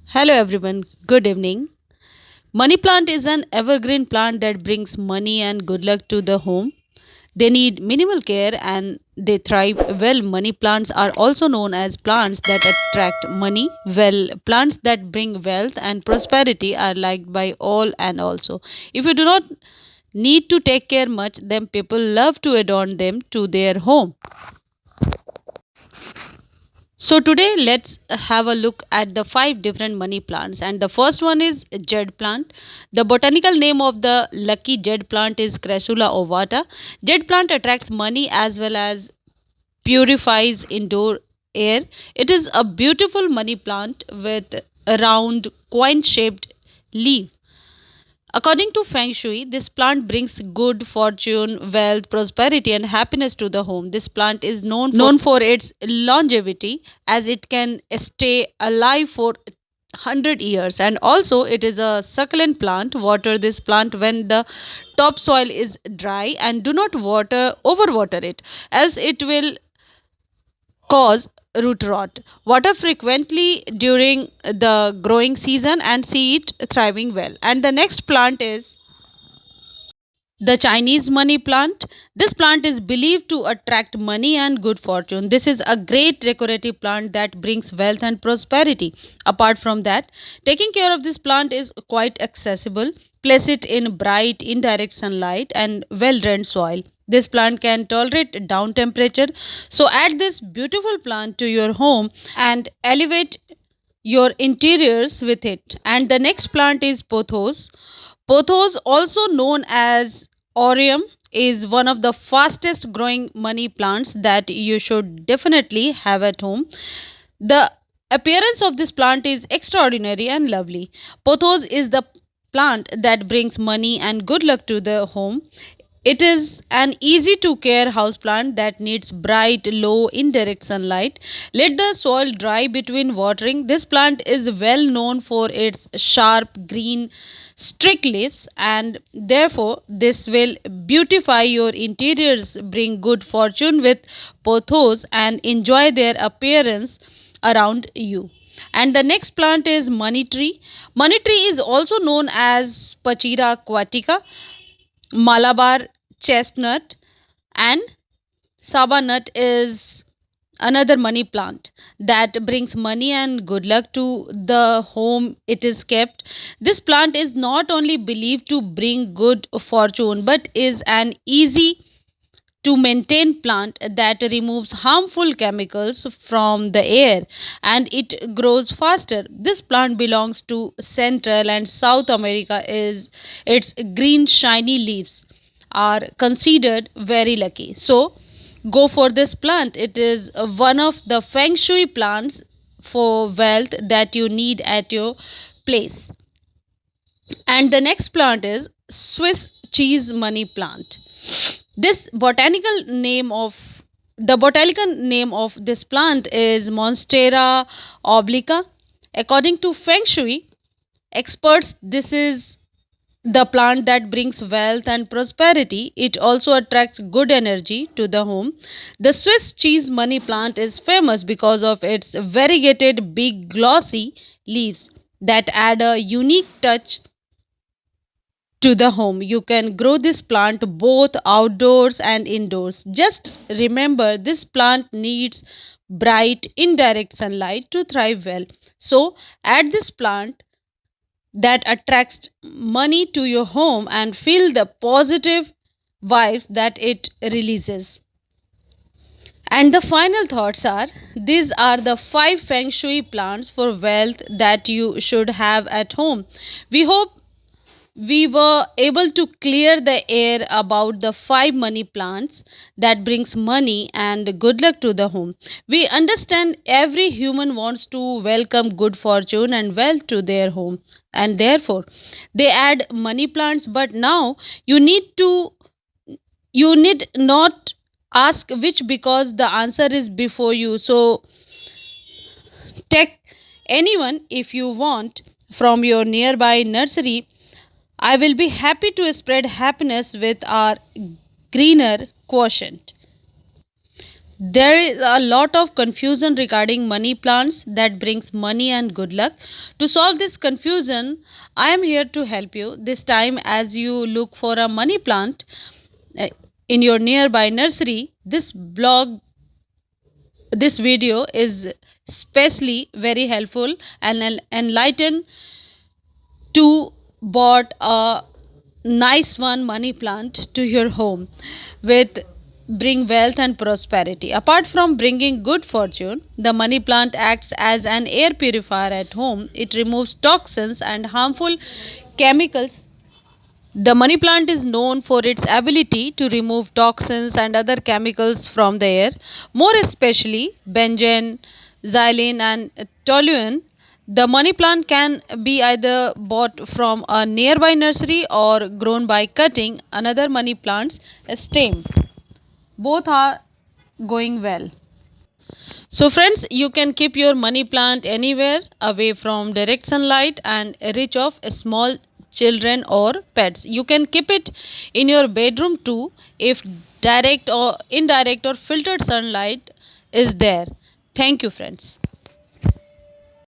Hello everyone, good evening. Money plant is an evergreen plant that brings money and good luck to the home. They need minimal care and they thrive well. Money plants are also known as plants that attract money. Well, plants that bring wealth and prosperity are liked by all and also. If you do not need to take care much, then people love to adorn them to their home. So today let's have a look at the five different money plants, and the first one is jade plant. The botanical name of the lucky jade plant is Crassula ovata. Jade plant attracts money as well as purifies indoor air. It is a beautiful money plant with a round coin shaped leaf. According to Feng Shui, this plant brings good fortune, wealth, prosperity, and happiness to the home. This plant is known for its longevity as it can stay alive for 100 years, and also it is a succulent plant. Water this plant when the topsoil is dry and do not overwater it, else it will cause root rot. Water frequently during the growing season and see it thriving well. And the next plant is the Chinese money plant. This plant is believed to attract money and good fortune. This is a great decorative plant that brings wealth and prosperity. Apart from that, taking care of this plant is quite accessible. Place it in bright, indirect sunlight and well drained soil. This plant can tolerate down temperature. So, add this beautiful plant to your home and elevate your interiors with it. And the next plant is pothos. Pothos, also known as Orium, is one of the fastest growing money plants that you should definitely have at home. The appearance of this plant is extraordinary and lovely. Pothos is the plant that brings money and good luck to the home. It is an easy to care houseplant that needs bright, low, indirect sunlight. Let the soil dry between watering. This plant is well known for its sharp green streak leaves, and therefore this will beautify your interiors, bring good fortune with pothos and enjoy their appearance around you. And the next plant is money tree. Money tree is also known as Pachira aquatica, Malabar chestnut, and Saba nut is another money plant that brings money and good luck to the home it is kept. This plant is not only believed to bring good fortune but is an easy to maintain plant that removes harmful chemicals from the air and it grows faster. This plant belongs to Central and South America. Is its green shiny leaves are considered very lucky. So go for this plant. It is one of the feng shui plants for wealth that you need at your place. And the next plant is Swiss cheese money plant. This botanical name of this plant is Monstera obliqua. According to Feng Shui experts, this is the plant that brings wealth and prosperity. It also attracts good energy to the home. The Swiss cheese money plant is famous because of its variegated, big, glossy leaves that add a unique touch to the home. You can grow this plant both outdoors and indoors. Just remember, this plant needs bright, indirect sunlight to thrive well. So, add this plant that attracts money to your home and feel the positive vibes that it releases. And the final thoughts are, these are the five feng shui plants for wealth that you should have at home. We hope we were able to clear the air about the five money plants that brings money and good luck to the home. We understand every human wants to welcome good fortune and wealth to their home, and therefore they add money plants. But now you need not ask which, because the answer is before you. So take anyone if you want from your nearby nursery. I will be happy to spread happiness with our greener quotient. There is a lot of confusion regarding money plants that brings money and good luck. To solve this confusion, I am here to help you. This time as you look for a money plant uh, in your nearby nursery, this video is especially very helpful and enlighten to bought a nice one money plant to your home with bring wealth and prosperity. Apart from bringing good fortune, the money plant acts as an air purifier at home. It removes toxins and harmful chemicals. The money plant is known for its ability to remove toxins and other chemicals from the air, more especially benzene, xylene, and toluene. The money plant can be either bought from a nearby nursery or grown by cutting another money plant's stem. Both are going well. So, friends, you can keep your money plant anywhere away from direct sunlight and reach of small children or pets. You can keep it in your bedroom too if direct or indirect or filtered sunlight is there. Thank you, friends.